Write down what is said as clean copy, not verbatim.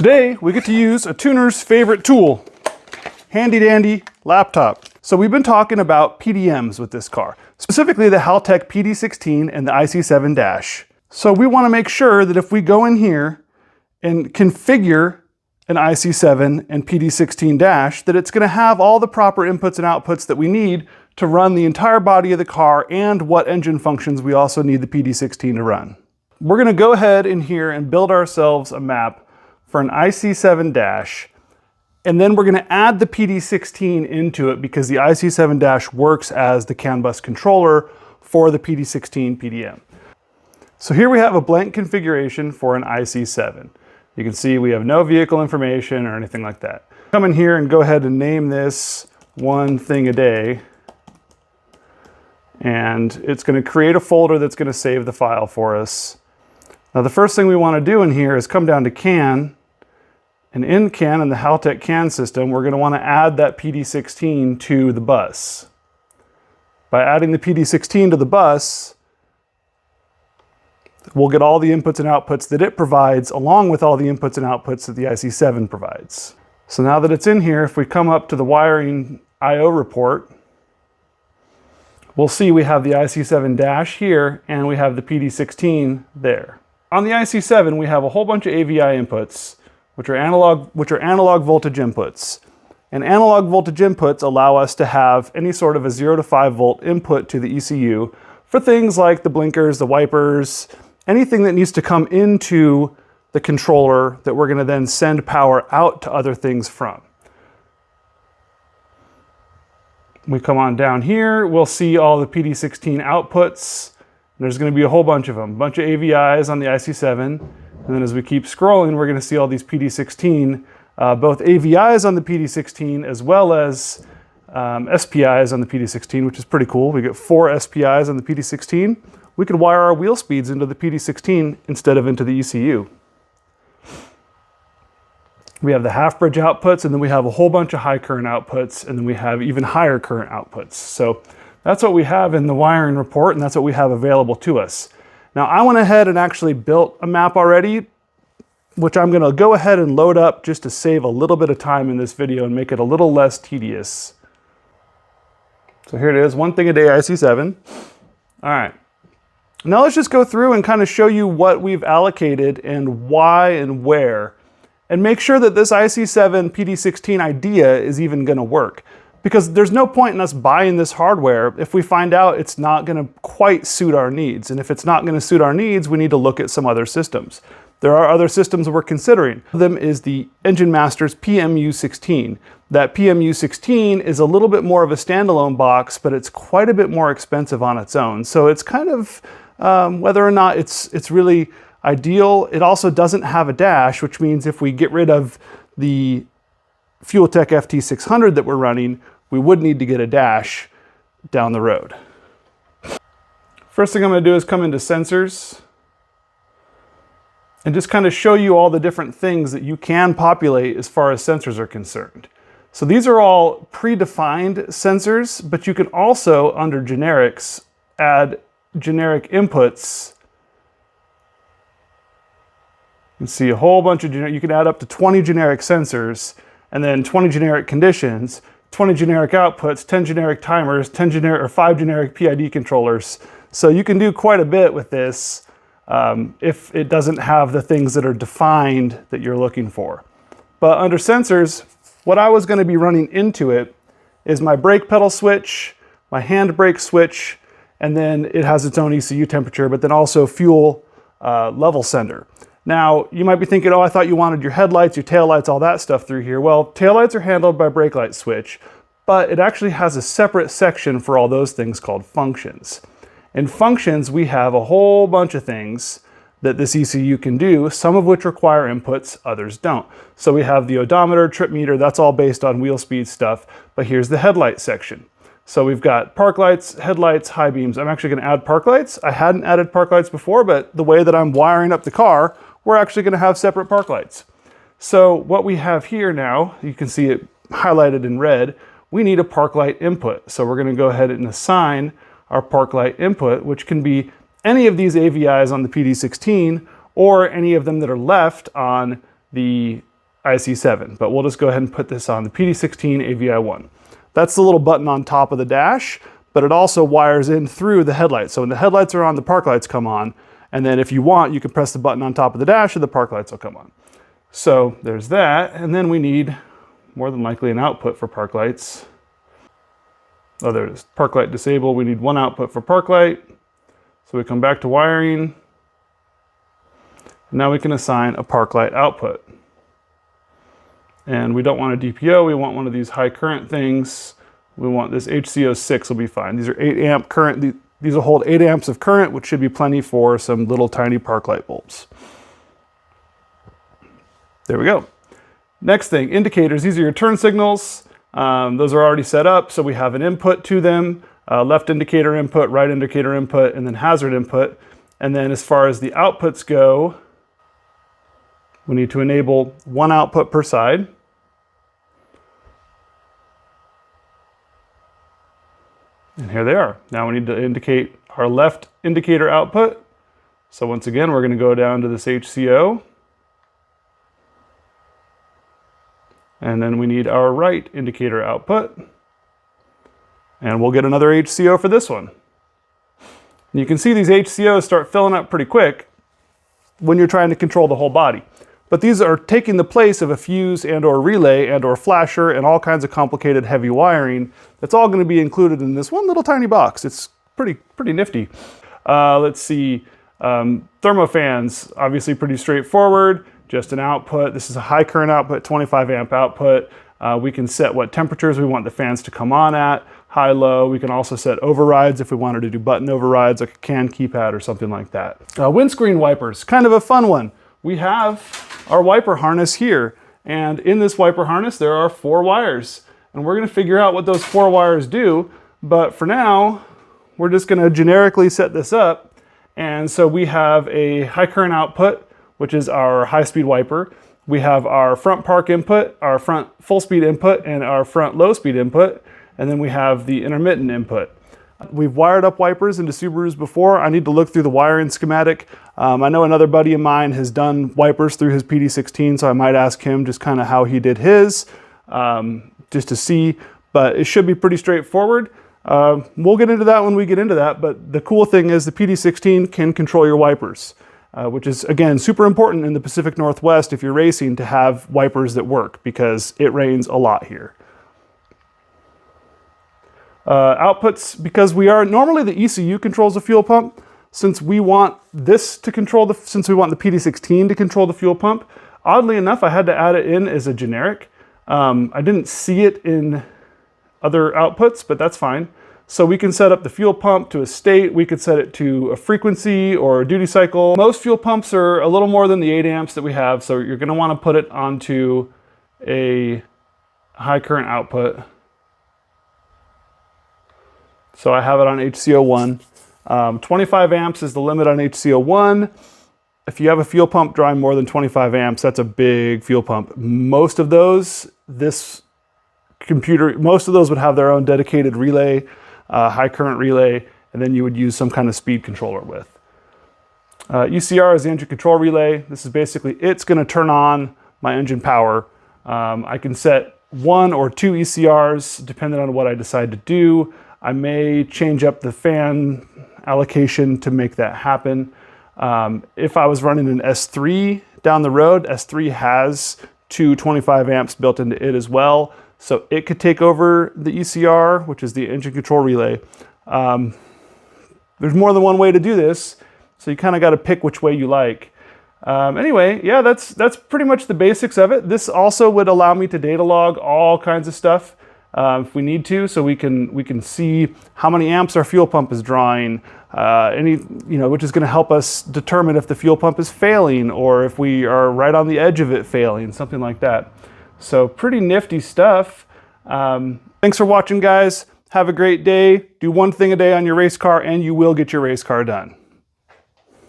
Today, we get to use a tuner's favorite tool, handy dandy laptop. So we've been talking about PDMs with this car, specifically the Haltech PD16 and the IC-7 dash. So we want to make sure that if we go in here and configure an IC-7 and PD16 dash, that it's going to have all the proper inputs and outputs that we need to run the entire body of the car and what engine functions we also need the PD16 to run. We're going to go ahead in here and build ourselves a map for an IC-7 dash, and then we're going to add the PD16 into it because the IC-7 dash works as the CAN bus controller for the PD16 PDM. So here we have a blank configuration for an IC-7. You can see we have no vehicle information or anything like that. Come in here and go ahead and name this one thing a day, and it's going to create a folder that's going to save the file for us. Now the first thing we want to do in here is come down to CAN, and in CAN, in the Haltech CAN system, we're going to want to add that PD16 to the bus. By adding the PD16 to the bus, we'll get all the inputs and outputs that it provides, along with all the inputs and outputs that the IC-7 provides. So now that it's in here, if we come up to the wiring I/O report, we'll see we have the IC-7 dash here, and we have the PD16 there. On the IC-7, we have a whole bunch of AVI inputs, which are analog voltage inputs. And analog voltage inputs allow us to have any sort of a 0 to 5 volt input to the ECU for things like the blinkers, the wipers, anything that needs to come into the controller that we're going to then send power out to other things from. We come on down here, we'll see all the PD16 outputs. There's going to be a whole bunch of them, a bunch of AVIs on the IC-7. And then as we keep scrolling, we're going to see all these PD16, both AVIs on the PD16 as well as SPIs on the PD16, which is pretty cool. We get 4 SPIs on the PD16. We could wire our wheel speeds into the PD16 instead of into the ECU. We have the half bridge outputs, and then we have a whole bunch of high current outputs, and then we have even higher current outputs. So that's what we have in the wiring report, and that's what we have available to us. Now I went ahead and actually built a map already, which I'm going to go ahead and load up just to save a little bit of time in this video and make it a little less tedious. So here it is, one thing a day IC-7. All right. Now let's just go through and kind of show you what we've allocated and why and where, and make sure that this IC-7 PD16 idea is even going to work. Because there's no point in us buying this hardware if we find out it's not going to quite suit our needs. And if it's not going to suit our needs, we need to look at some other systems. There are other systems we're considering. One of them is the Engine Masters PMU16. That PMU16 is a little bit more of a standalone box, but it's quite a bit more expensive on its own. So it's kind of, whether or not it's really ideal. It also doesn't have a dash, which means if we get rid of the FuelTech FT600 that we're running, we would need to get a dash down the road. First thing I'm going to do is come into sensors and just kind of show you all the different things that you can populate as far as sensors are concerned. So these are all predefined sensors, but you can also, under generics, add generic inputs. You can see a whole bunch of you can add up to 20 generic sensors, and then 20 generic conditions, 20 generic outputs, 10 generic timers, 5 generic PID controllers. So you can do quite a bit with this if it doesn't have the things that are defined that you're looking for. But under sensors, what I was going to be running into it is my brake pedal switch, my hand brake switch, and then it has its own ECU temperature, but then also fuel level sender. Now, you might be thinking, oh, I thought you wanted your headlights, your taillights, all that stuff through here. Well, taillights are handled by brake light switch, but it actually has a separate section for all those things called functions. In functions, we have a whole bunch of things that this ECU can do, some of which require inputs, others don't. So we have the odometer, trip meter, that's all based on wheel speed stuff, but here's the headlight section. So we've got park lights, headlights, high beams. I'm actually going to add park lights. I hadn't added park lights before, but the way that I'm wiring up the car, we're actually going to have separate park lights. So what we have here now, you can see it highlighted in red, we need a park light input. So we're going to go ahead and assign our park light input, which can be any of these AVIs on the PD16 or any of them that are left on the IC-7, but we'll just go ahead and put this on the PD16 AVI-1. That's the little button on top of the dash, but it also wires in through the headlights. So when the headlights are on, the park lights come on, and then if you want, you can press the button on top of the dash and the park lights will come on. So there's that, and then we need more than likely an output for park lights. Oh, there it is. Park light disable. We need one output for park light. So we come back to wiring. Now we can assign a park light output. And we don't want a DPO. We want one of these high current things. We want this HC06 will be fine. These are 8 amp current. These will hold 8 amps of current, which should be plenty for some little tiny park light bulbs. There we go. Next thing, indicators. These are your turn signals. Those are already set up, so we have an input to them, left indicator input, right indicator input, and then hazard input. And then as far as the outputs go, we need to enable one output per side. And here they are. Now we need to indicate our left indicator output. So once again, we're going to go down to this HCO. And then we need our right indicator output. And we'll get another HCO for this one. And you can see these HCOs start filling up pretty quick when you're trying to control the whole body. But these are taking the place of a fuse and or relay and or flasher and all kinds of complicated heavy wiring. That's all going to be included in this one little tiny box. It's pretty nifty. Let's see. Thermofans, obviously pretty straightforward. Just an output. This is a high current output, 25 amp output. We can set what temperatures we want the fans to come on at, high, low. We can also set overrides if we wanted to do button overrides, like a can keypad or something like that. Windscreen wipers, kind of a fun one. We have our wiper harness here, and in this wiper harness there are 4 wires, and we're going to figure out what those 4 wires do. But for now, we're just going to generically set this up. And so we have a high current output, which is our high-speed wiper. We have our front park input, our front full-speed input, and our front low-speed input. And then we have the intermittent input. We've wired up wipers into Subarus before. I need to look through the wiring schematic. I know another buddy of mine has done wipers through his PD16, so I might ask him just kind of how he did his, just to see. But it should be pretty straightforward. We'll get into that when we get into that, but the cool thing is the PD16 can control your wipers. Which is, again, super important in the Pacific Northwest if you're racing to have wipers that work, because it rains a lot here. Outputs, because we are, normally the ECU controls the fuel pump. Since we want this to control since we want the PD16 to control the fuel pump, oddly enough, I had to add it in as a generic. I didn't see it in other outputs, but that's fine. So we can set up the fuel pump to a state, we could set it to a frequency or a duty cycle. Most fuel pumps are a little more than the 8 amps that we have, so you're going to want to put it onto a high current output. So I have it on HCO1. 25 amps is the limit on HCO1. If you have a fuel pump drawing more than 25 amps, that's a big fuel pump. Most of those, most of those would have their own dedicated relay, high current relay, and then you would use some kind of speed controller with. UCR is the engine control relay. This is basically, it's going to turn on my engine power. I can set 1 or 2 ECRs depending on what I decide to do. I may change up the fan allocation to make that happen. If I was running an S3 down the road, S3 has 2 25 amps built into it as well. So it could take over the ECR, which is the engine control relay. There's more than one way to do this, so you kind of got to pick which way you like. Anyway, yeah, that's pretty much the basics of it. This also would allow me to data log all kinds of stuff if we need to, so we can see how many amps our fuel pump is drawing, which is going to help us determine if the fuel pump is failing or if we are right on the edge of it failing, something like that. So pretty nifty stuff. Thanks for watching, guys. Have a great day. Do one thing a day on your race car and you will get your race car done.